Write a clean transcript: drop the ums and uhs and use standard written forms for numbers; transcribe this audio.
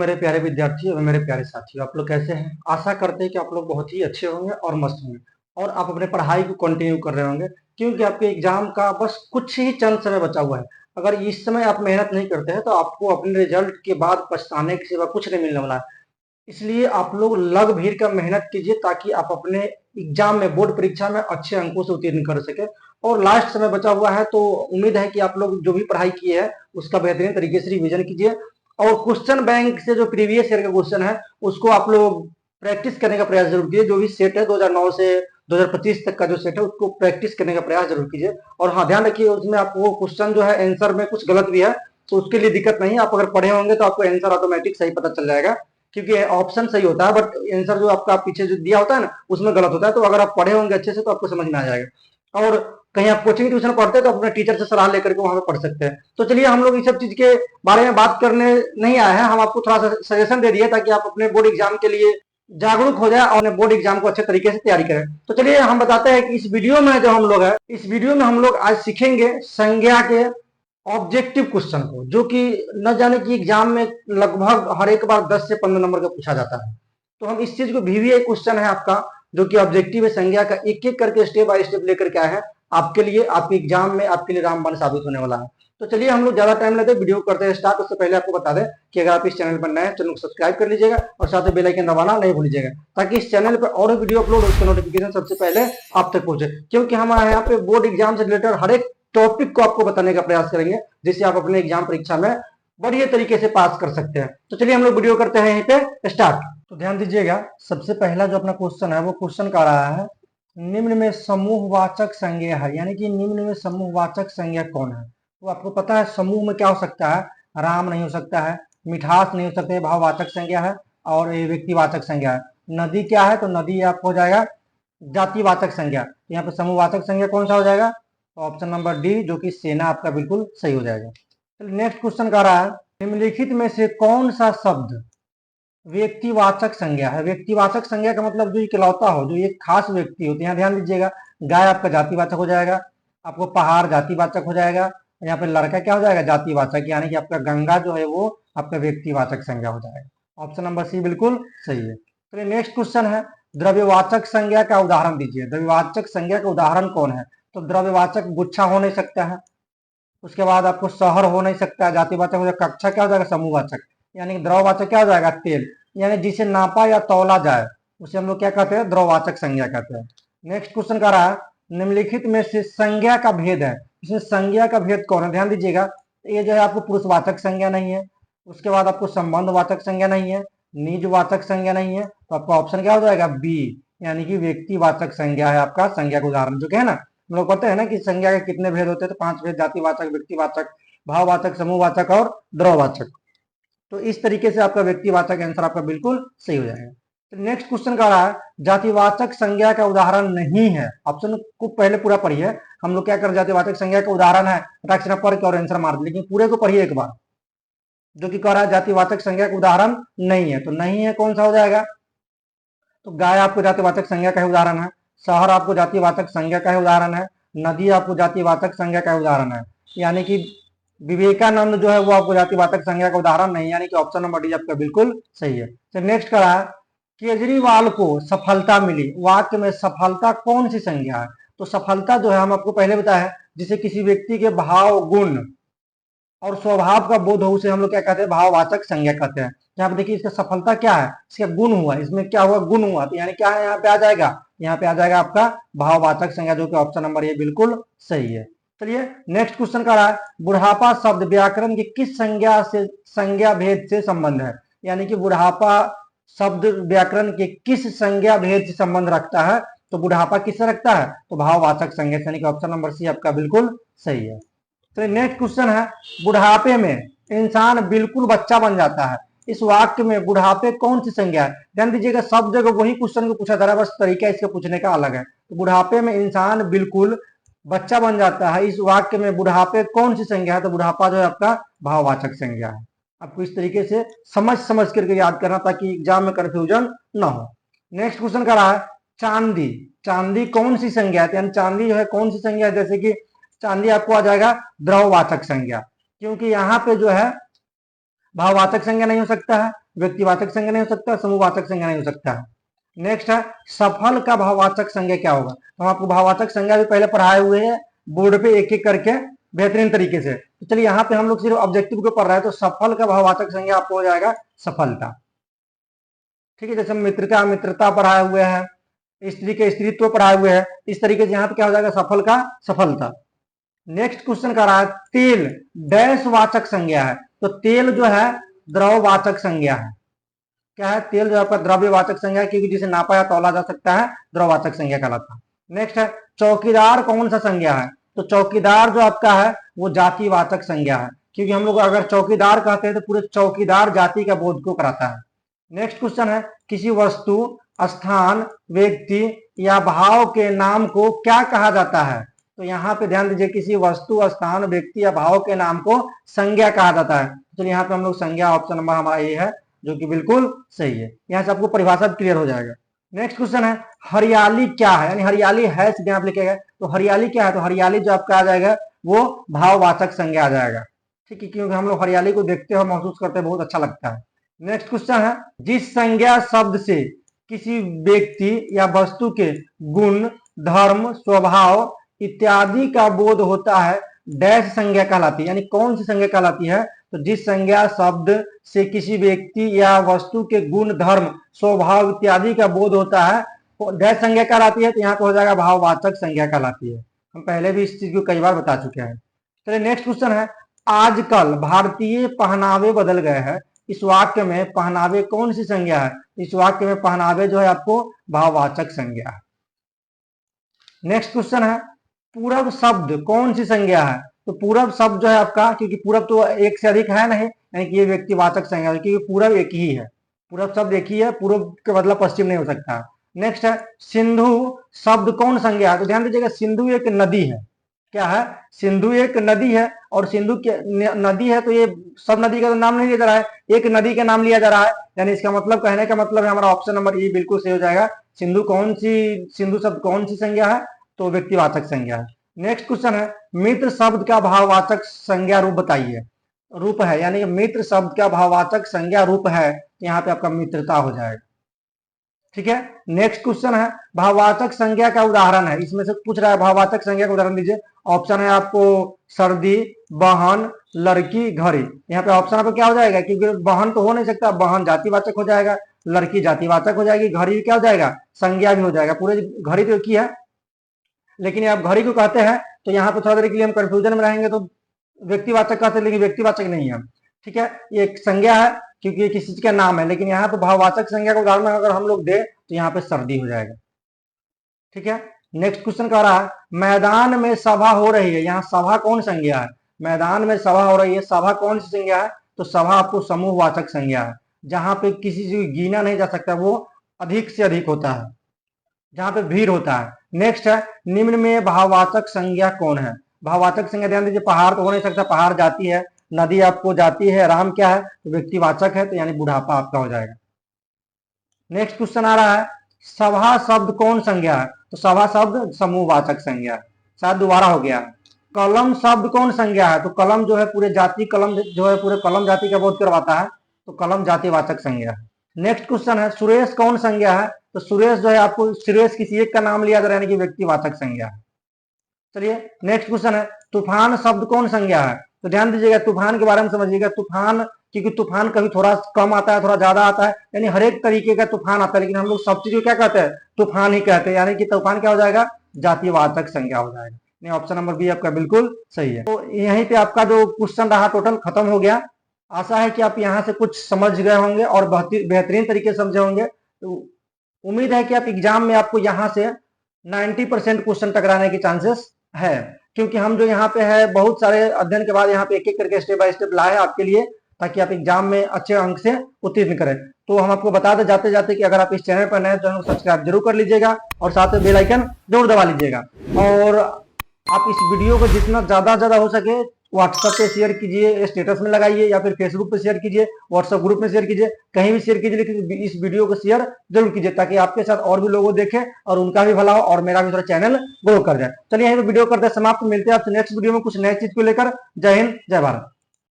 मेरे प्यारे विद्यार्थी और मेरे प्यारे साथियों, आप लोग कैसे हैं? आशा करते हैं कि आप लोग बहुत ही अच्छे होंगे और मस्त होंगे और आप अपने पढ़ाई को कंटिन्यू कर रहे होंगे, क्योंकि आपके एग्जाम का बस कुछ ही चंद समय बचा हुआ है। अगर इस समय आप मेहनत नहीं करते हैं तो आपको अपने रिजल्ट के बाद पछताने के सिवा कुछ नहीं मिलने वाला है। इसलिए आप लोग लग भीड़ कर मेहनत कीजिए ताकि आप अपने एग्जाम में, बोर्ड परीक्षा में अच्छे अंकों से उत्तीर्ण कर सके। और लास्ट समय बचा हुआ है तो उम्मीद है कि आप लोग जो भी पढ़ाई किए हैं उसका बेहतरीन तरीके से रिवीजन कीजिए और क्वेश्चन बैंक से जो प्रीवियस ईयर का क्वेश्चन है उसको आप लोग प्रैक्टिस करने का प्रयास जरूर कीजिए। जो भी सेट है 2009 से 2025 तक का जो सेट है उसको प्रैक्टिस करने का प्रयास जरूर कीजिए। और हाँ, ध्यान रखिए उसमें आपको क्वेश्चन जो है आंसर में कुछ गलत भी है तो उसके लिए दिक्कत नहीं है। आप अगर पढ़े होंगे तो आपको आंसर ऑटोमेटिक सही पता चल जाएगा, क्योंकि ऑप्शन सही होता है बट आंसर जो आपका पीछे जो दिया होता है ना उसमें गलत होता है। तो अगर आप पढ़े होंगे अच्छे से तो आपको समझ में आ जाएगा। और कहीं आप कोचिंग ट्यूशन पढ़ते हैं तो अपने टीचर से सलाह लेकर के वहां पे पढ़ सकते हैं। तो चलिए, हम लोग इस सब चीज के बारे में बात करने नहीं आए हैं, हम आपको थोड़ा सा सजेशन दे दिए ताकि आप अपने बोर्ड एग्जाम के लिए जागरूक हो जाए और अपने बोर्ड एग्जाम को अच्छे तरीके से तैयारी करें। तो चलिए हम बताते हैं कि इस वीडियो में जो हम लोग है, इस वीडियो में हम लोग आज सीखेंगे संज्ञा के ऑब्जेक्टिव क्वेश्चन को, जो कि न जाने कि एग्जाम में लगभग हर एक बार 10 से 15 नंबर का पूछा जाता है। तो हम इस चीज को VVI क्वेश्चन है आपका, जो कि ऑब्जेक्टिव है संज्ञा का, एक एक करके स्टेप बाय स्टेप लेकर के आए हैं आपके लिए, आपके एग्जाम में आपके लिए रामबाण साबित होने वाला है। तो चलिए हम लोग ज्यादा टाइम लेते हैं, वीडियो करते हैं स्टार्ट। उससे पहले आपको बता दें कि अगर आप इस चैनल पर नए हैं, चैनल को सब्सक्राइब कर लीजिएगा और साथ में बेल आइकन दबाना नहीं भूलिएगा, ताकि इस चैनल पर और वीडियो अपलोड उसका नोटिफिकेशन सबसे पहले आप तक पहुंचे। क्योंकि हमारे यहाँ पे बोर्ड एग्जाम से रिलेटेड हर एक टॉपिक को आपको बताने का प्रयास करेंगे, जिससे आप अपने एग्जाम परीक्षा में बढ़िया तरीके से पास कर सकते हैं। तो चलिए हम लोग वीडियो करते हैं यहीं पे स्टार्ट। तो ध्यान दीजिएगा, सबसे पहला जो अपना क्वेश्चन है वो क्वेश्चन का रहा है, निम्न में समूहवाचक संज्ञा है, यानी कि निम्न में समूहवाचक संज्ञा कौन है। तो आपको पता है समूह में क्या हो सकता है, राम नहीं हो सकता है, मिठास नहीं हो सकता है, भाववाचक संज्ञा है, और ये व्यक्तिवाचक संज्ञा है। नदी क्या है, तो नदी आपको हो जाएगा जातिवाचक संज्ञा। यहाँ पे समूहवाचक संज्ञा कौन सा हो जाएगा, तो ऑप्शन नंबर डी, जो कि सेना, आपका बिल्कुल सही हो जाएगा। चलिए नेक्स्ट क्वेश्चन का रहा है, निम्नलिखित में से कौन सा शब्द व्यक्तिवाचक संज्ञा है। व्यक्तिवाचक संज्ञा का मतलब जो इकलौता हो, जो एक खास व्यक्ति हो। तो यहाँ ध्यान दीजिएगा, गाय आपका जातिवाचक हो जाएगा, आपको पहाड़ जातिवाचक हो जाएगा, यहाँ पे लड़का क्या हो जाएगा, जातिवाचक, यानी कि आपका गंगा जो है वो आपका व्यक्तिवाचक संज्ञा हो जाएगा। ऑप्शन नंबर सी बिल्कुल सही है। चलिए नेक्स्ट क्वेश्चन है, द्रव्यवाचक संज्ञा का उदाहरण दीजिए। द्रव्यवाचक संज्ञा का उदाहरण कौन है, तो द्रव्यवाचक गुच्छा हो नहीं सकता है, उसके बाद आपको शहर हो नहीं सकता है, जातिवाचक हो जाएगा, कक्षा क्या हो जाएगा, समूहवाचक, यानी कि द्रववाचक क्या हो जाएगा, तेल, यानी जिसे नापा या तौला जाए उसे हम लोग क्या कहते हैं, द्रववाचक संज्ञा कहते हैं। नेक्स्ट क्वेश्चन का रहा है, निम्नलिखित में से संज्ञा का भेद है, इसमें संज्ञा का भेद कौन है। ध्यान दीजिएगा, ये जो है आपको पुरुषवाचक संज्ञा नहीं है, उसके बाद आपको संबंधवाचक संज्ञा नहीं है, निजवाचक संज्ञा नहीं है, तो आपका ऑप्शन क्या हो जाएगा, बी, यानी कि व्यक्तिवाचक संज्ञा है आपका संज्ञा का उदाहरण। जो है ना, हम लोग पढ़ते हैं ना कि संज्ञा के कितने भेद होते हैं, तो 5 भेद, जातिवाचक, व्यक्तिवाचक, भाववाचक, समूहवाचक और द्रववाचक। तो इस तरीके से आपका व्यक्तिवाचक आंसर आपका बिल्कुल सही हो जाएगा। तो नेक्स्ट क्वेश्चन का रहा है, जातिवाचक संज्ञा का उदाहरण नहीं है। ऑप्शन को पहले पूरा पढ़िए, हम लोग क्या कर, जातिवाचक संज्ञा का उदाहरण है, पढ़ के और आंसर मार दे, लेकिन पूरे को पढ़िए एक बार। जो कि कह रहा है जातिवाचक संज्ञा का उदाहरण नहीं है, तो नहीं है कौन सा हो जाएगा, तो गाय आपको जातिवाचक संज्ञा का उदाहरण है, शहर आपको जातिवाचक संज्ञा का उदाहरण है, नदी आपको जातिवाचक संज्ञा का उदाहरण है, यानी कि विवेकानंद जो है वो आपको जातिवाचक संज्ञा का उदाहरण नहीं, यानी कि ऑप्शन नंबर डी आपका बिल्कुल सही है। तो नेक्स्ट का रहा, केजरीवाल को सफलता मिली, वाक्य में सफलता कौन सी संज्ञा है। तो सफलता जो है हम आपको पहले बताया, जिसे किसी व्यक्ति के भाव, गुण और स्वभाव का बोध हो, उसे हम लोग क्या कहते हैं, भाववाचक संज्ञा कहते हैं। यहाँ पे देखिए इसका सफलता क्या है, इसका गुण हुआ, इसमें क्या हुआ, गुण हुआ, तो यानी क्या है, यहाँ पे आ जाएगा, यहाँ पे आ जाएगा आपका भाववाचक संज्ञा, जो कि ऑप्शन नंबर ये बिल्कुल सही है। चलिए नेक्स्ट क्वेश्चन का रहा है, बुढ़ापा शब्द व्याकरण की किस संज्ञा भेद से संबंध है, यानी कि बुढ़ापा शब्द व्याकरण के किस संज्ञा भेद से संबंध रखता है। तो बुढ़ापा किससे रखता है, तो भाववाचक संज्ञा, यानी कि ऑप्शन नंबर सी आपका बिल्कुल सही है। तो नेक्स्ट क्वेश्चन है, बुढ़ापे में इंसान बिल्कुल बच्चा बन जाता है, इस वाक्य में बुढ़ापे कौन सी संज्ञा है। ध्यान दीजिएगा, सब जगह वही क्वेश्चन को पूछा जा रहा है, बस तरीका इसके पूछने का अलग है। तो बुढ़ापे में इंसान बिल्कुल बच्चा बन जाता है, इस वाक्य में बुढ़ापे कौन सी संज्ञा है, तो बुढ़ापा जो है आपका भाववाचक संज्ञा है। आपको इस तरीके से समझ करके याद करना, ताकि एग्जाम में कंफ्यूजन ना हो। नेक्स्ट क्वेश्चन का रहा है, चांदी, चांदी कौन सी संज्ञा है, यानी चांदी जो है कौन सी संज्ञा है। जैसे कि चांदी आपको आ जाएगा द्रववाचक संज्ञा, क्योंकि यहाँ पे जो है भाववाचक संज्ञा नहीं हो सकता है, व्यक्तिवाचक संज्ञा नहीं हो सकता, समूहवाचक संज्ञा नहीं हो सकता है। नेक्स्ट है सफल का भाववाचक संज्ञा क्या होगा। तो हम आपको भाववाचक संज्ञा भी पहले पढ़ाए हुए हैं बोर्ड पे एक एक करके बेहतरीन तरीके से। तो चलिए यहाँ पे हम लोग सिर्फ ऑब्जेक्टिव को पढ़ रहे हैं, तो सफल का भाववाचक संज्ञा आपको हो जाएगा सफलता। ठीक है, जैसे मित्रता मित्रता पढ़ाए हुए हैं, स्त्री के स्त्रीत्व पढ़ाए हुए हैं, इस तरीके से यहाँ पे क्या हो जाएगा सफल का सफलता। नेक्स्ट क्वेश्चन कर रहा है तेल डैश वाचक संज्ञा है। तो तेल जो है द्रववाचक संज्ञा है। क्या है, तेल जो आपका द्रव्यवाचक संज्ञा है, क्योंकि जिसे नापा या तौला जा सकता है, द्रववाचक संज्ञा कहलाता है। नेक्स्ट है चौकीदार कौन सा संज्ञा है। तो चौकीदार जो आपका है वो जातिवाचक संज्ञा है, क्योंकि हम लोग अगर चौकीदार कहते हैं तो पूरे चौकीदार जाति का बोध को कराता है। नेक्स्ट क्वेश्चन है किसी वस्तु स्थान व्यक्ति या भाव के नाम को क्या कहा जाता है। तो यहाँ पे ध्यान दीजिए, किसी वस्तु स्थान व्यक्ति या भाव के नाम को संज्ञा कहा जाता है। तो यहाँ पे हम लोग संज्ञा ऑप्शन नंबर हमारा ये है जो कि बिल्कुल सही है। यहाँ से आपको परिभाषा क्लियर हो जाएगा। नेक्स्ट क्वेश्चन है हरियाली क्या है, यानी हरियाली है सीधे आप लिखेगा। तो हरियाली क्या है, तो हरियाली जो आपका आ जाएगा वो भाववाचक संज्ञा आ जाएगा। ठीक है, क्योंकि हम लोग हरियाली को देखते हैं महसूस करते हैं, बहुत अच्छा लगता है। नेक्स्ट क्वेश्चन है जिस संज्ञा शब्द से किसी व्यक्ति या वस्तु के गुण धर्म स्वभाव इत्यादि का बोध होता है डैश संज्ञा कहलाती है। यानी कौन सी संज्ञा कहलाती है, तो जिस संज्ञा शब्द से किसी व्यक्ति या वस्तु के गुण धर्म स्वभाव इत्यादि का बोध होता है डैश संज्ञा कहलाती है। तो यहाँ पे हो जाएगा भाववाचक संज्ञा कहलाती है। हम पहले भी इस चीज को कई बार बता चुके हैं। चलिए नेक्स्ट क्वेश्चन है आजकल भारतीय पहनावे बदल गए हैं। इस वाक्य में पहनावे कौन सी संज्ञा है। इस वाक्य में पहनावे जो है आपको भाववाचक संज्ञा है। नेक्स्ट क्वेश्चन है पूरब शब्द कौन सी संज्ञा है। तो पूरब शब्द जो है आपका, क्योंकि पूरब तो एक से अधिक है नहीं, यानी कि ये व्यक्तिवाचक संज्ञा है, क्योंकि पूरब एक ही है, पूरब शब्द एक ही है, पूरब के बदला पश्चिम नहीं हो सकता। नेक्स्ट है सिंधु शब्द कौन संज्ञा है। तो ध्यान दीजिएगा सिंधु एक नदी है। क्या है, सिंधु एक नदी है, और सिंधु के नदी है तो ये सब नदी का तो नाम नहीं लिया जा रहा है, एक नदी का नाम लिया जा रहा है। यानी इसका मतलब कहने का मतलब है हमारा ऑप्शन नंबर ए बिल्कुल सही हो जाएगा। सिंधु शब्द कौन सी संज्ञा है, तो व्यक्तिवाचक संज्ञा है। नेक्स्ट क्वेश्चन है मित्र शब्द का भाववाचक संज्ञा रूप बताइए। रूप है, यानी मित्र शब्द का भाववाचक संज्ञा रूप है, यहाँ पे आपका मित्रता हो जाएगा। ठीक है, नेक्स्ट क्वेश्चन है भाववाचक संज्ञा का उदाहरण है। इसमें से पूछ रहा है भाववाचक संज्ञा का उदाहरण दीजिए। ऑप्शन है आपको सर्दी बहन लड़की घड़ी। यहाँ पे ऑप्शन आपको क्या हो जाएगा, क्योंकि बहन तो हो नहीं सकता, बहन जातिवाचक हो जाएगा, लड़की जातिवाचक हो जाएगी, घड़ी भी क्या हो जाएगा संज्ञा भी हो जाएगा। पूरे घड़ी तो एक ही है, लेकिन आप घड़ी को कहते हैं तो यहाँ पे थोड़ा देर के लिए हम कंफ्यूजन में रहेंगे, तो व्यक्तिवाचक कहते हैं लेकिन व्यक्तिवाचक नहीं है। ठीक है, ये एक संज्ञा है क्योंकि ये किसी चीज का नाम है, लेकिन यहाँ पे भाववाचक संज्ञा का उदाहरण अगर हम लोग दे तो यहाँ पे सर्दी हो जाएगा। ठीक है, नेक्स्ट क्वेश्चन कह रहा है मैदान में सभा हो रही है। यहाँ सभा कौन संज्ञा है, मैदान में सभा हो रही है, सभा कौन सी संज्ञा है, तो सभा आपको समूहवाचक संज्ञा है। जहां पे किसी चीज को गिना नहीं जा सकता, वो अधिक से अधिक होता है, जहां पे भीड़ होता है। नेक्स्ट है निम्न में भाववाचक संज्ञा कौन है। भाववाचक संज्ञा ध्यान दीजिए, पहाड़ तो हो नहीं सकता, पहाड़ जाती है, नदी आपको जाती है, राम क्या है तो व्यक्तिवाचक है, तो यानी बुढ़ापा आपका हो जाएगा। नेक्स्ट क्वेश्चन आ रहा है सभा शब्द कौन संज्ञा है। तो सभा शब्द समूहवाचक संज्ञा है, शायद दोबारा हो गया। कलम शब्द कौन संज्ञा है। तो कलम जो है पूरे जाति, कलम जो है पूरे कलम जाति का बोध करवाता है, तो कलम जातिवाचक संज्ञा है। नेक्स्ट क्वेश्चन है सुरेश कौन संज्ञा है। तो सुरेश जो है आपको सुरेश किसी एक का नाम लिया जा रहा है, यानी कि व्यक्तिवाचक संज्ञा है। चलिए नेक्स्ट क्वेश्चन है तूफान शब्द कौन संज्ञा है। तो ध्यान दीजिएगा तूफान के बारे में समझिएगा। तूफान, क्योंकि तूफान कभी थोड़ा कम आता है, थोड़ा ज्यादा आता है, यानी हर एक तरीके का तूफान आता है, लेकिन हम लोग सब चीज को क्या कहते हैं, तूफान ही कहते हैं, यानी कि तूफान क्या हो जाएगा, जातिवाचक संज्ञा हो जाएगा। नहीं, ऑप्शन नंबर बी आपका बिल्कुल सही है। तो यहीं पे आपका जो क्वेश्चन रहा टोटल खत्म हो गया। आशा है कि आप यहाँ से कुछ समझ गए होंगे और बेहतरीन तरीके से समझे होंगे। तो उम्मीद है कि आप एग्जाम में आपको यहाँ से 90% क्वेश्चन टकराने के चांसेस है, क्योंकि हम जो यहाँ पे है बहुत सारे अध्ययन के बाद यहाँ पे एक एक करके स्टेप बाय स्टेप लाए आपके लिए, ताकि आप एग्जाम में अच्छे अंक से उत्तीर्ण करें। तो हम आपको बताते जाते जाते कि अगर आप इस चैनल पर नए तो चैनल को सब्सक्राइब जरूर कर लीजिएगा और साथ में बेल आइकन जरूर दबा लीजिएगा। और आप इस वीडियो को जितना ज्यादा हो सके व्हाट्सएप पे शेयर कीजिए, स्टेटस में लगाइए, या फिर फेसबुक पे शेयर कीजिए, व्हाट्सएप ग्रुप में शेयर कीजिए, कहीं भी शेयर कीजिए, लेकिन इस वीडियो को शेयर जरूर कीजिए ताकि आपके साथ और भी लोग देखें और उनका भी भला हो और मेरा भी थोड़ा चैनल ग्रो कर जाए। चलिए यहीं पे वीडियो करते हैं समाप्त, मिलते हैं आपसे नेक्स्ट वीडियो में कुछ नई चीज को लेकर। जय हिंद जय भारत।